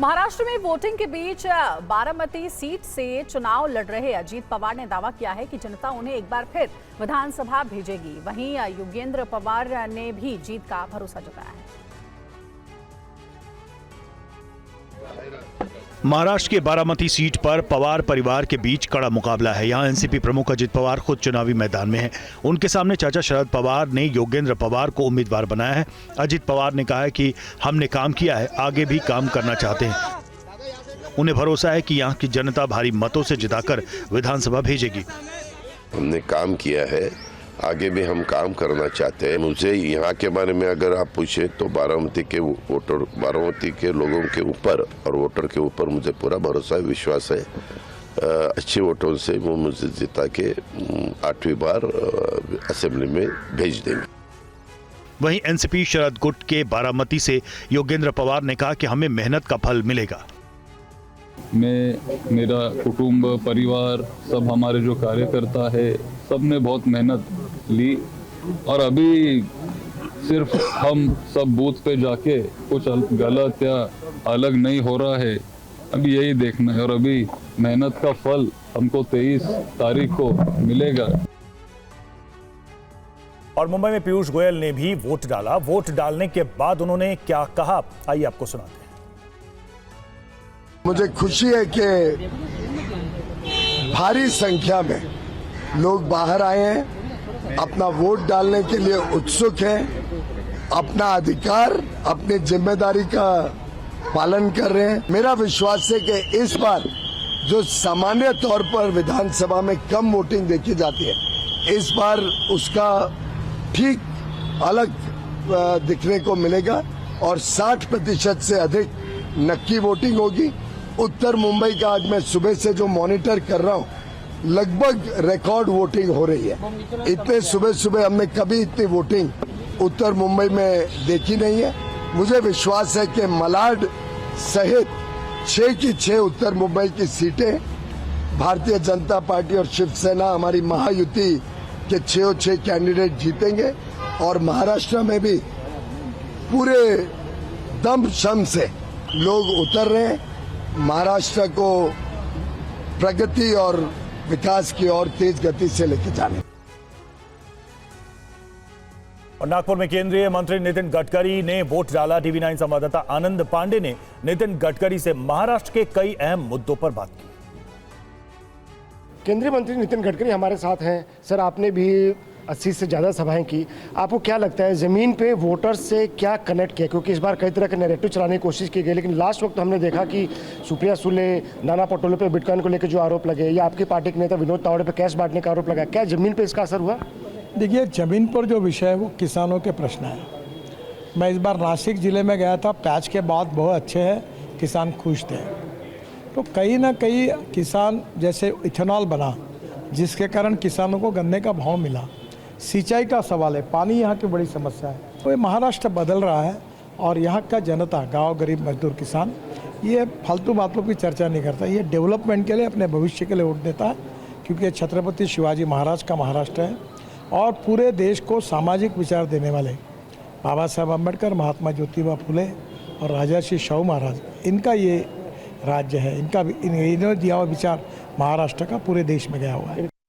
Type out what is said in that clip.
महाराष्ट्र में वोटिंग के बीच बारामती सीट से चुनाव लड़ रहे अजीत पवार ने दावा किया है कि जनता उन्हें एक बार फिर विधानसभा भेजेगी। वहीं योगेंद्र पवार ने भी जीत का भरोसा जताया है। महाराष्ट्र के बारामती सीट पर पवार परिवार के बीच कड़ा मुकाबला है। यहां एनसीपी प्रमुख अजित पवार खुद चुनावी मैदान में हैं। उनके सामने चाचा शरद पवार ने योगेंद्र पवार को उम्मीदवार बनाया है। अजित पवार ने कहा है कि हमने काम किया है, आगे भी काम करना चाहते हैं। उन्हें भरोसा है कि यहां की जनता भारी मतों से जिताकर विधानसभा भेजेगी। हमने काम किया है, आगे भी हम काम करना चाहते हैं। मुझे यहाँ के बारे में अगर आप पूछे तो बारामती के वोटर, बारामती के लोगों के ऊपर और वोटर के ऊपर मुझे पूरा भरोसा है, विश्वास है। अच्छे वोटों से वो मुझे जिता के 8वीं बार असेंबली में भेज देंगे। वहीं एनसीपी शरद गुट के बारामती से योगेंद्र पवार ने कहा कि हमें मेहनत का फल मिलेगा। मैं, मेरा कुटुंब, परिवार, सब हमारे जो कार्यकर्ता है, सब ने बहुत मेहनत ली और अभी सिर्फ हम सब बूथ पे जाके कुछ गलत या अलग नहीं हो रहा है, अभी यही देखना है और अभी मेहनत का फल हमको 23 तारीख को मिलेगा। और मुंबई में पीयूष गोयल ने भी वोट डाला। वोट डालने के बाद उन्होंने क्या कहा, आइए आपको सुनाते हैं। मुझे खुशी है कि भारी संख्या में लोग बाहर आए हैं, अपना वोट डालने के लिए उत्सुक हैं, अपना अधिकार, अपनी जिम्मेदारी का पालन कर रहे हैं। मेरा विश्वास है कि इस बार जो सामान्य तौर पर विधानसभा में कम वोटिंग देखी जाती है, इस बार उसका ठीक अलग दिखने को मिलेगा और 60% से अधिक नक्की वोटिंग होगी। उत्तर मुंबई का आज मैं सुबह से जो मॉनिटर कर रहा हूं, लगभग रिकॉर्ड वोटिंग हो रही है। इतने सुबह सुबह हमने कभी इतनी वोटिंग उत्तर मुंबई में देखी नहीं है। मुझे विश्वास है कि मलाड सहित 6 की 6 उत्तर मुंबई की सीटें भारतीय जनता पार्टी और शिवसेना, हमारी महायुति के 6 कैंडिडेट जीतेंगे और महाराष्ट्र में भी पूरे दम शम से लोग उतर रहे हैं महाराष्ट्र को प्रगति और विकास की ओर तेज गति से लेकर जाने। और नागपुर में केंद्रीय मंत्री नितिन गडकरी ने वोट डाला। टीवी9 संवाददाता आनंद पांडे ने नितिन गडकरी से महाराष्ट्र के कई अहम मुद्दों पर बात की। केंद्रीय मंत्री नितिन गडकरी हमारे साथ हैं। सर, आपने भी 80 से ज़्यादा सभाएं की, आपको क्या लगता है ज़मीन पे वोटर्स से क्या कनेक्ट किया? क्योंकि इस बार कई तरह के नैरेटिव चलाने की कोशिश की गई, लेकिन लास्ट वक्त हमने देखा कि सुप्रिया सुले, नाना पटोले पे बिटकॉइन को लेकर जो आरोप लगे, या आपकी पार्टी के नेता विनोद तावड़े पे कैश बांटने का आरोप लगा, क्या ज़मीन पर इसका असर हुआ? देखिए, ज़मीन पर जो विषय है वो किसानों के प्रश्न है। मैं इस बार नासिक ज़िले में गया था, पैच के बाद बहुत अच्छे हैं, किसान खुश थे। तो कहीं ना कहीं किसान, जैसे इथेनॉल बना जिसके कारण किसानों को गन्ने का भाव मिला, सिंचाई का सवाल है, पानी यहाँ की बड़ी समस्या है। तो ये महाराष्ट्र बदल रहा है और यहाँ का जनता, गांव, गरीब मजदूर, किसान ये फालतू बातों की चर्चा नहीं करता, ये डेवलपमेंट के लिए, अपने भविष्य के लिए वोट देता है, क्योंकि ये छत्रपति शिवाजी महाराज का महाराष्ट्र है और पूरे देश को सामाजिक विचार देने वाले बाबा साहब अम्बेडकर, महात्मा ज्योतिबा फुले और राजर्षि शाहू महाराज, इनका ये राज्य है। इन्होंने दिया हुआ विचार महाराष्ट्र का पूरे देश में गया हुआ है।